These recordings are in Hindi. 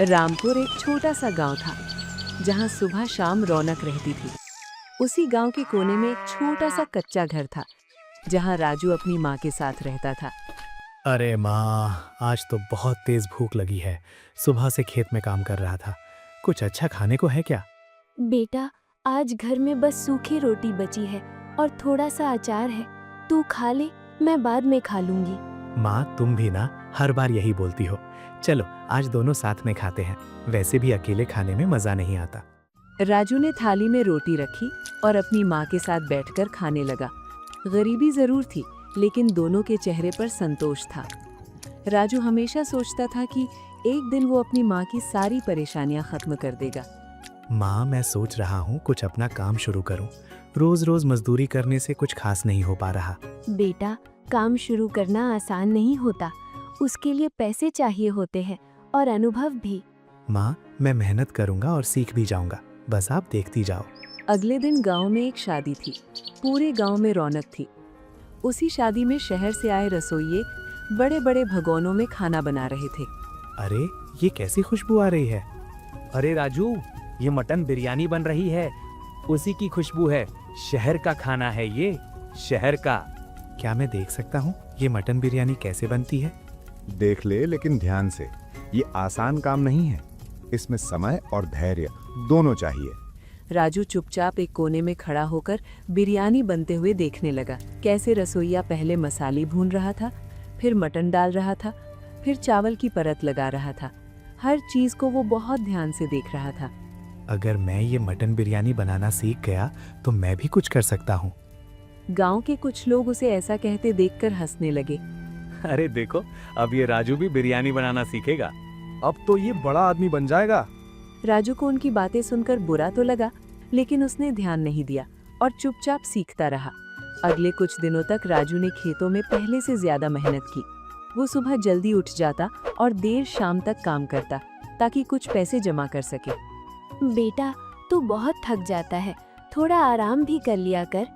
रामपुर एक छोटा सा गांव था जहां सुबह शाम रौनक रहती थी। उसी गांव के कोने में एक छोटा सा कच्चा घर था जहां राजू अपनी माँ के साथ रहता था। अरे माँ, आज तो बहुत तेज भूख लगी है। सुबह से खेत में काम कर रहा था। कुछ अच्छा खाने को है क्या? बेटा, आज घर में बस सूखी रोटी बची है और थोड़ा सा अचार है। तू खा ले, मैं बाद में खा लूंगी। माँ, तुम भी ना हर बार यही बोलती हो। चलो आज दोनों साथ में खाते हैं। वैसे भी अकेले खाने में मजा नहीं आता। राजू ने थाली में रोटी रखी और अपनी माँ के साथ बैठकर खाने लगा। गरीबी जरूर थी, लेकिन दोनों के चेहरे पर संतोष था। राजू हमेशा सोचता था कि एक दिन वो अपनी माँ की सारी परेशानियां खत्म कर देगा। माँ, मैं सोच रहा हूँ कुछ अपना काम शुरू करूँ। रोज रोज मजदूरी करने से कुछ खास नहीं हो पा रहा। बेटा, काम शुरू करना आसान नहीं होता। उसके लिए पैसे चाहिए होते हैं और अनुभव भी। माँ, मैं मेहनत करूँगा और सीख भी जाऊँगा। बस आप देखती जाओ। अगले दिन गांव में एक शादी थी। पूरे गांव में रौनक थी। उसी शादी में शहर से आए रसोइये बड़े बड़े भगोनों में खाना बना रहे थे। अरे, ये कैसी खुशबू आ रही है? अरे राजू, ये मटन बिरयानी बन रही है। उसी की खुशबू है। शहर का खाना है ये, शहर का। क्या मैं देख सकता हूँ ये मटन बिरयानी कैसे बनती है? देख ले, लेकिन ध्यान से। ये आसान काम नहीं है। इसमें समय और धैर्य दोनों चाहिए। राजू चुपचाप एक कोने में खड़ा होकर बिरयानी बनते हुए देखने लगा। कैसे रसोइया पहले मसाले भून रहा था, फिर मटन डाल रहा था, फिर चावल की परत लगा रहा था। हर चीज को वो बहुत ध्यान से देख रहा था। अगर मैं ये मटन बिरयानी बनाना सीख गया तो मैं भी कुछ कर सकता हूँ। गांव के कुछ लोग उसे ऐसा कहते देखकर हंसने लगे। अरे देखो, अब ये राजू भी बिरयानी बनाना सीखेगा। अब तो ये बड़ा आदमी बन जाएगा। राजू को उनकी बातें सुनकर बुरा तो लगा, लेकिन उसने ध्यान नहीं दिया और चुपचाप सीखता रहा। अगले कुछ दिनों तक राजू ने खेतों में पहले से ज्यादा मेहनत की। वो सुबह जल्दी उठ जाता और देर शाम तक काम करता ताकि कुछ पैसे जमा कर सके। बेटा, तू बहुत थक जाता है, थोड़ा आराम भी कर लिया कर।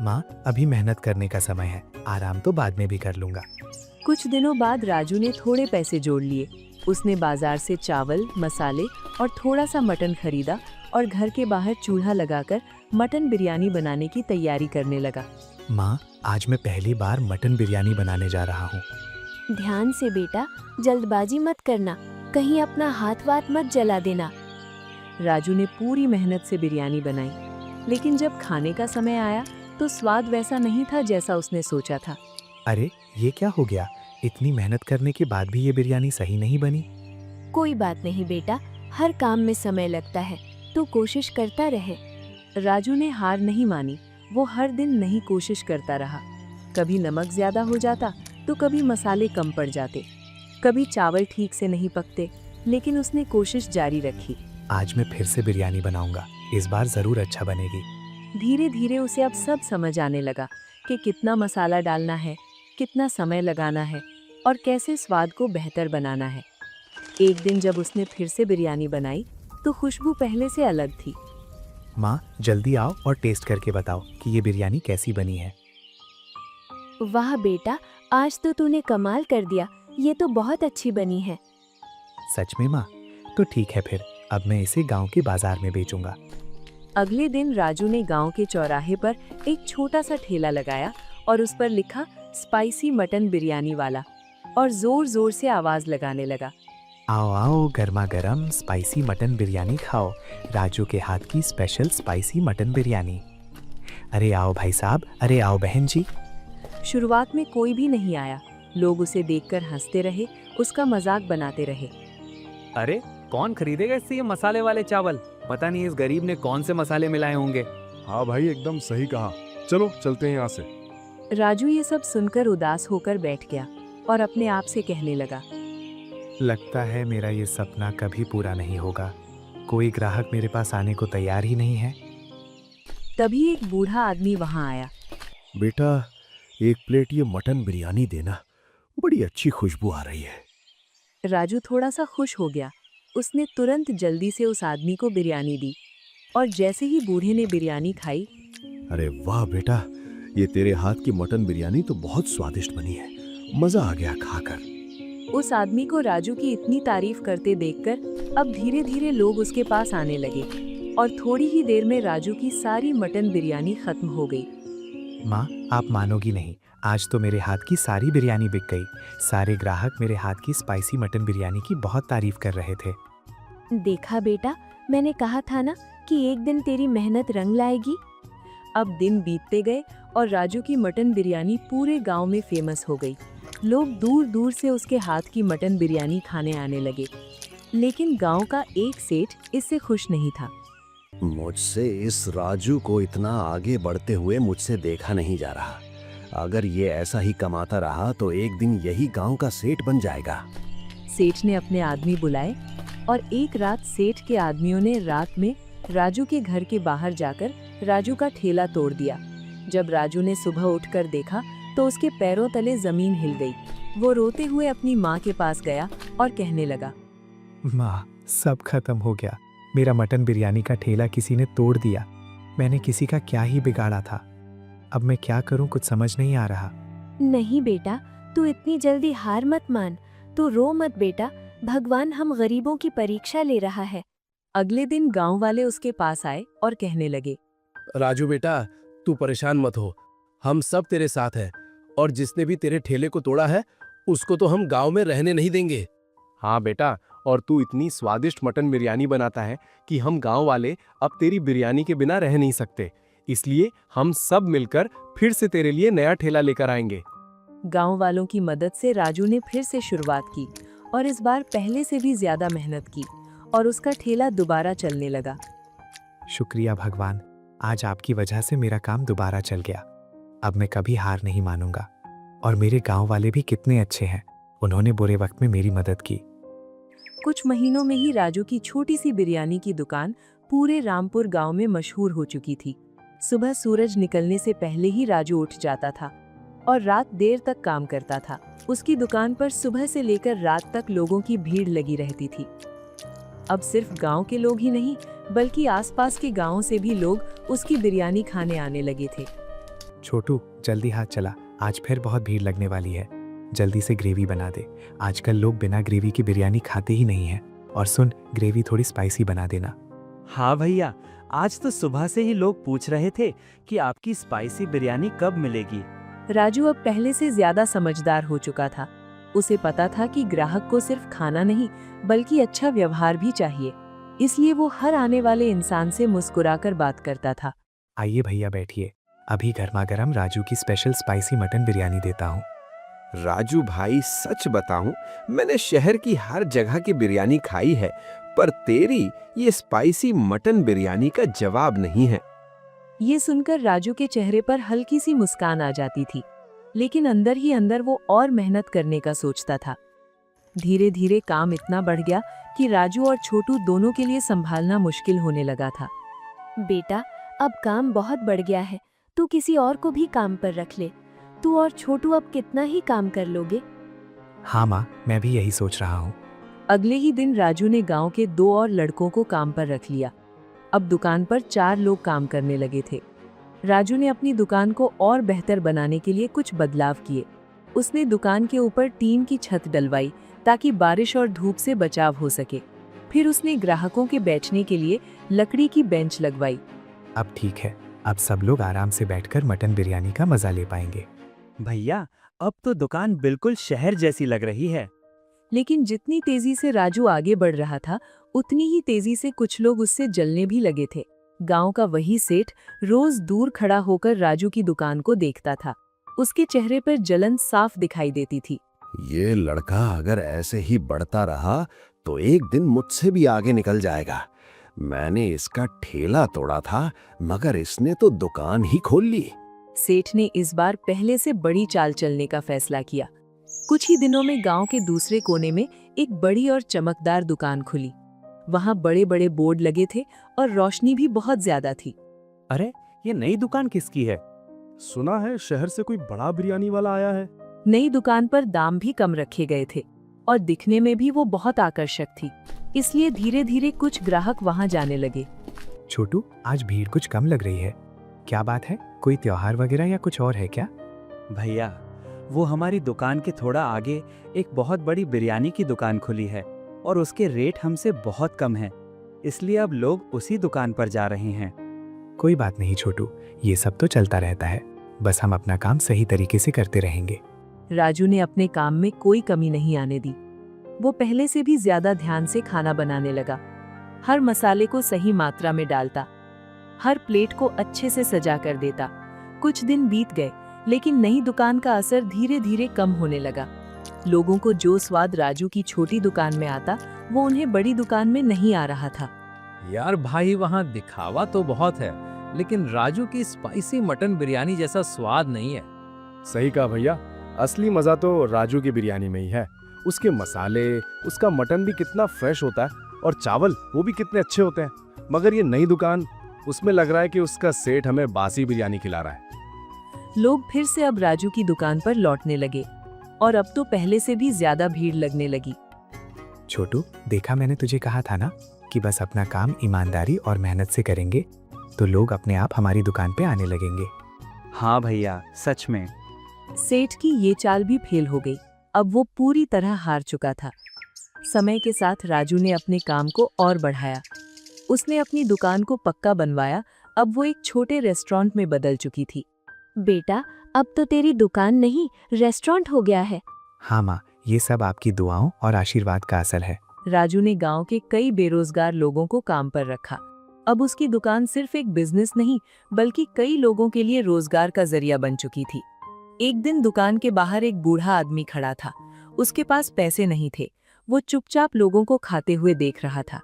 माँ, अभी मेहनत करने का समय है। आराम तो बाद में भी कर लूंगा। कुछ दिनों बाद राजू ने थोड़े पैसे जोड़ लिए। उसने बाजार से चावल, मसाले और थोड़ा सा मटन खरीदा और घर के बाहर चूल्हा लगाकर मटन बिरयानी बनाने की तैयारी करने लगा। माँ, आज मैं पहली बार मटन बिरयानी बनाने जा रहा हूँ। ध्यान से बेटा, जल्दबाजी मत करना, कहीं अपना हाथ वाथ मत जला देना। राजू ने पूरी मेहनत से बिरयानी बनाई, लेकिन जब खाने का समय आया तो स्वाद वैसा नहीं था जैसा उसने सोचा था। अरे, ये क्या हो गया? इतनी मेहनत करने के बाद भी ये बिरयानी सही नहीं बनी। कोई बात नहीं बेटा, हर काम में समय लगता है, तू कोशिश करता रहे। राजू ने हार नहीं मानी। वो हर दिन नई कोशिश करता रहा। कभी नमक ज्यादा हो जाता तो कभी मसाले कम पड़ जाते, कभी चावल ठीक से नहीं पकते, लेकिन उसने कोशिश जारी रखी। आज मैं फिर से बिरयानी बनाऊंगा। इस बार जरूर अच्छा बनेगी। धीरे धीरे उसे अब सब समझ आने लगा कि कितना मसाला डालना है, कितना समय लगाना है और कैसे स्वाद को बेहतर बनाना है। एक दिन जब उसने फिर से बिरयानी बनाई तो खुशबू पहले से अलग थी। माँ, जल्दी आओ और टेस्ट करके बताओ कि ये बिरयानी कैसी बनी है। वाह बेटा, आज तो तूने कमाल कर दिया। ये तो बहुत अच्छी बनी है। सच में माँ? तो ठीक है, फिर अब मैं इसे गांव के बाजार में बेचूंगा। अगले दिन राजू ने गांव के चौराहे पर एक छोटा सा ठेला लगाया और उस पर लिखा स्पाइसी मटन बिरयानी वाला, और जोर जोर से आवाज लगाने लगा। आओ आओ, गर्मा गर्म स्पाइसी मटन बिरयानी खाओ। राजू के हाथ की स्पेशल स्पाइसी मटन बिरयानी। अरे आओ भाई साहब, अरे आओ बहन जी। शुरुआत में कोई भी नहीं आया। लोग उसे देखकर हंसते रहे, उसका मजाक बनाते रहे। अरे कौन खरीदेगा इससे ये मसाले वाले चावल? पता नहीं इस गरीब ने कौन से मसाले मिलाए होंगे। हाँ भाई, एकदम सही कहा। चलो चलते हैं यहाँ से। राजू ये सब सुनकर उदास होकर बैठ गया और अपने आप से कहने लगा, लगता है मेरा ये सपना कभी पूरा नहीं होगा। कोई ग्राहक मेरे पास आने को तैयार ही नहीं है। तभी एक बूढ़ा आदमी वहां आया। बेटा, एक प्लेट ये मटन बिरयानी देना, बड़ी अच्छी खुशबू आ रही है। राजू थोड़ा सा खुश हो गया। उसने तुरंत जल्दी से उस आदमी को बिरयानी दी और जैसे ही बूढ़े ने बिरयानी खाई, अरे वाह बेटा, ये तेरे हाथ की मटन बिरयानी तो बहुत स्वादिष्ट बनी है। मजा आ गया खाकर। उस आदमी को राजू की इतनी तारीफ करते देखकर अब धीरे धीरे लोग उसके पास आने लगे और थोड़ी ही देर में राजू की सारी मटन बिरयानी खत्म हो गई। माँ, आप मानोगी नहीं, आज तो मेरे हाथ की सारी बिरयानी बिक गई। सारे ग्राहक मेरे हाथ की स्पाइसी मटन बिरयानी की बहुत तारीफ कर रहे थे। देखा बेटा, मैंने कहा था ना कि एक दिन तेरी मेहनत रंग लाएगी। अब दिन बीतते गए और राजू की मटन बिरयानी पूरे गांव में फेमस हो गई। लोग दूर दूर से उसके हाथ की मटन बिरयानी खाने आने लगे। लेकिन गांव का एक सेठ इससे खुश नहीं था। मुझसे इस राजू को इतना आगे बढ़ते हुए मुझसे देखा नहीं जा रहा। अगर ये ऐसा ही कमाता रहा तो एक दिन यही गांव का सेठ बन जाएगा। सेठ ने अपने आदमी बुलाए और एक रात सेठ के आदमियों ने रात में राजू के घर के बाहर जाकर राजू का ठेला तोड़ दिया। जब राजू ने सुबह उठकर देखा तो उसके पैरों तले जमीन हिल गई। वो रोते हुए अपनी माँ के पास गया और कहने लगा, माँ, सब खत्म हो गया। मेरा मटन बिरयानी का ठेला किसी ने तोड़ दिया। मैंने किसी का क्या ही बिगाड़ा था। अब मैं क्या करूं, कुछ समझ नहीं आ रहा। नहीं बेटा, तू इतनी जल्दी हार मत मान। तू रो मत बेटा, भगवान हम गरीबों की परीक्षा ले रहा है। अगले दिन गांव वाले उसके पास आए और कहने लगे, राजू बेटा, तू परेशान मत हो, हम सब तेरे साथ हैं और जिसने भी तेरे ठेले को तोड़ा है उसको तो हम गांव में रहने नहीं देंगे। हाँ बेटा, और तू इतनी स्वादिष्ट मटन बिरयानी बनाता है कि हम गांव वाले अब तेरी बिरयानी के बिना रह नहीं सकते। इसलिए हम सब मिलकर फिर से तेरे लिए नया ठेला लेकर आएंगे। गांव वालों की मदद से राजू ने फिर से शुरुआत की और इस बार पहले से भी ज्यादा मेहनत की और उसका ठेला दोबारा चलने लगा। शुक्रिया भगवान, आज आपकी वजह से मेरा काम दोबारा चल गया। अब मैं कभी हार नहीं मानूंगा। और मेरे गांव वाले भी कितने अच्छे हैं, उन्होंने बुरे वक्त में मेरी मदद की। कुछ महीनों में ही राजू की छोटी सी बिरयानी की दुकान पूरे रामपुर गांव में मशहूर हो चुकी थी। सुबह सूरज निकलने से पहले ही राजू उठ जाता था और रात देर तक काम करता था। उसकी दुकान पर सुबह से लेकर रात तक लोगों की भीड़ लगी रहती थी। अब सिर्फ गांव के लोग ही नहीं बल्कि आसपास के गांवों से भी लोग उसकी बिरयानी खाने आने लगे थे। छोटू, जल्दी हाथ चला, आज फिर बहुत भीड़ लगने वाली है। जल्दी से ग्रेवी बना दे। आजकल लोग बिना ग्रेवी की बिरयानी खाते ही नहीं हैं। और सुन, ग्रेवी थोड़ी स्पाइसी बना देना। हाँ भैया, आज तो सुबह से ही लोग पूछ रहे थे कि आपकी स्पाइसी बिरयानी कब मिलेगी। राजू अब पहले से ज्यादा समझदार हो चुका था। उसे पता था कि ग्राहक को सिर्फ खाना नहीं बल्कि अच्छा व्यवहार भी चाहिए। इसलिए वो हर आने वाले इंसान से मुस्कुराकर बात करता था। आइए भैया, बैठिए। अभी गर्मा गर्म राजू की स्पेशल स्पाइसी मटन बिरयानी देता हूँ। राजू भाई, सच बताऊं, मैंने शहर की हर जगह की बिरयानी खाई है, पर तेरी ये स्पाइसी मटन बिरयानी का जवाब नहीं है। ये सुनकर राजू के चेहरे पर हल्की सी मुस्कान आ जाती थी, लेकिन अंदर ही अंदर वो और मेहनत करने का सोचता था। धीरे धीरे काम इतना बढ़ गया कि राजू और छोटू दोनों के लिए संभालना मुश्किल होने लगा था। बेटा, अब काम बहुत बढ़ गया है, तू किसी और को भी काम पर रख ले। तू और छोटू अब कितना ही काम कर लोगे? हाँ माँ, मैं भी यही सोच रहा हूँ। अगले ही दिन राजू ने गांव के 2 और लड़कों को काम पर रख लिया। अब दुकान पर 4 लोग काम करने लगे थे। राजू ने अपनी दुकान को और बेहतर बनाने के लिए कुछ बदलाव किए। उसने दुकान के ऊपर टीन की छत डलवाई ताकि बारिश और धूप से बचाव हो सके। फिर उसने ग्राहकों के बैठने के लिए लकड़ी की बेंच लगवाई। अब ठीक है, अब सब लोग आराम से बैठकर मटन बिरयानी का मजा ले पाएंगे। भैया, अब तो दुकान बिल्कुल शहर जैसी लग रही है। लेकिन जितनी तेजी से राजू आगे बढ़ रहा था उतनी ही तेजी से कुछ लोग उससे जलने भी लगे थे। गांव का वही सेठ रोज दूर खड़ा होकर राजू की दुकान को देखता था। उसके चेहरे पर जलन साफ दिखाई देती थी। ये लड़का अगर ऐसे ही बढ़ता रहा तो एक दिन मुझसे भी आगे निकल जाएगा। मैंने इसका ठेला तोड़ा था, मगर इसने तो दुकान ही खोल ली। सेठ ने इस बार पहले से बड़ी चाल चलने का फैसला किया। कुछ ही दिनों में गांव के दूसरे कोने में एक बड़ी और चमकदार दुकान खुली। वहां बड़े बड़े बोर्ड लगे थे और रोशनी भी बहुत ज्यादा थी। अरे, ये नई दुकान किसकी है? सुना है शहर से कोई बड़ा बिरयानी वाला आया है। नई दुकान पर दाम भी कम रखे गए थे और दिखने में भी वो बहुत आकर्षक थी। इसलिए धीरे धीरे कुछ ग्राहक वहां जाने लगे। छोटू, आज भीड़ कुछ कम लग रही है। क्या बात है? कोई त्योहार वगैरह या कुछ और है क्या? भैया, वो हमारी दुकान के थोड़ा आगे एक बहुत बड़ी बिरयानी की दुकान खुली है और उसके रेट हमसे बहुत कम हैं। इसलिए अब लोग उसी दुकान पर जा रहे हैं। कोई बात नहीं छोटू, ये सब तो चलता रहता है। बस हम अपना काम सही तरीके से करते रहेंगे। राजू ने अपने काम में कोई कमी नहीं आने दी। वो पहले से भी ज्यादा ध्यान से खाना बनाने लगा। हर मसाले को सही मात्रा में डालता, हर प्लेट को अच्छे से सजा कर देता। कुछ दिन बीत गए, लेकिन नई दुकान का असर धीरे धीरे कम होने लगा। लोगों को जो स्वाद राजू की छोटी दुकान में आता, वो उन्हें बड़ी दुकान में नहीं आ रहा था। यार भाई, वहाँ दिखावा तो बहुत है, लेकिन राजू की स्पाइसी मटन बिरयानी जैसा स्वाद नहीं है। सही कहा भैया, असली मजा तो राजू की बिरयानी में ही है। उसके मसाले, उसका मटन भी कितना फ्रेश होता है और चावल वो भी कितने अच्छे होते हैं। मगर ये नई दुकान, उसमें लग रहा है कि उसका सेठ हमें बासी बिरयानी खिला रहा है। लोग फिर से अब राजू की दुकान पर लौटने लगे और अब तो पहले से भी ज्यादा भीड़ लगने लगी। छोटू, देखा मैंने तुझे कहा था ना कि बस अपना काम ईमानदारी और मेहनत से करेंगे तो लोग अपने आप हमारी दुकान पे आने लगेंगे। हाँ भैया, सच में। सेठ की ये चाल भी फेल हो गई। अब वो पूरी तरह हार चुका था। समय के साथ राजू ने अपने काम को और बढ़ाया। उसने अपनी दुकान को पक्का बनवाया। अब वो एक छोटे रेस्टोरेंट में बदल चुकी थी। बेटा, अब तो तेरी दुकान नहीं, रेस्टोरेंट हो गया है। हाँ माँ, ये सब आपकी दुआओं और आशीर्वाद का असर है। राजू ने गांव के कई बेरोजगार लोगों को काम पर रखा। अब उसकी दुकान सिर्फ एक बिजनेस नहीं, बल्कि कई लोगों के लिए रोजगार का जरिया बन चुकी थी। एक दिन दुकान के बाहर एक बूढ़ा आदमी खड़ा था। उसके पास पैसे नहीं थे। वो चुपचाप लोगों को खाते हुए देख रहा था।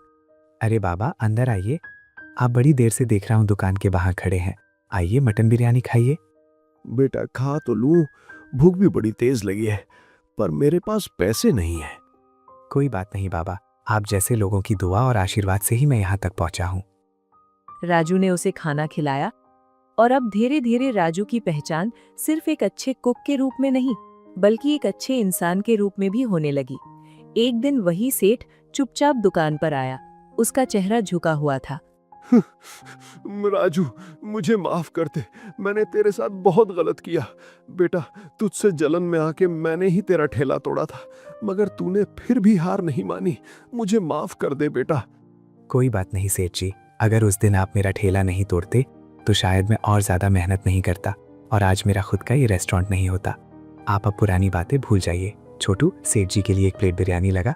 अरे बाबा, अंदर आइए। आप बड़ी देर से देख रहा हूँ दुकान के बाहर खड़े हैं। आइए, मटन बिरयानी खाइए। बेटा खा तो लूं, भूख भी बड़ी तेज लगी है, पर मेरे पास पैसे नहीं है। कोई बात नहीं बाबा, आप जैसे लोगों की दुआ और आशीर्वाद से ही मैं यहाँ तक पहुँचा हूँ। राजू ने उसे खाना खिलाया और अब धीरे धीरे राजू की पहचान सिर्फ एक अच्छे कुक के रूप में नहीं, बल्कि एक अच्छे इंसान के रूप में भी होने लगी। एक दिन वही सेठ चुपचाप दुकान पर आया। उसका चेहरा झुका हुआ था। राजू, मुझे माफ कर दे, मैंने तेरे साथ बहुत गलत किया। बेटा, तुझसे जलन में आके मैंने ही तेरा ठेला तोड़ा था, मगर तूने फिर भी हार नहीं मानी। मुझे माफ कर दे बेटा। कोई बात नहीं सेठ जी, अगर उस दिन आप मेरा ठेला नहीं तोड़ते तो शायद मैं और ज्यादा मेहनत नहीं करता और आज मेरा खुद का ये रेस्टोरेंट नहीं होता। आप अब पुरानी बातें भूल जाइए। छोटू, सेठ जी के लिए एक प्लेट बिरयानी लगा।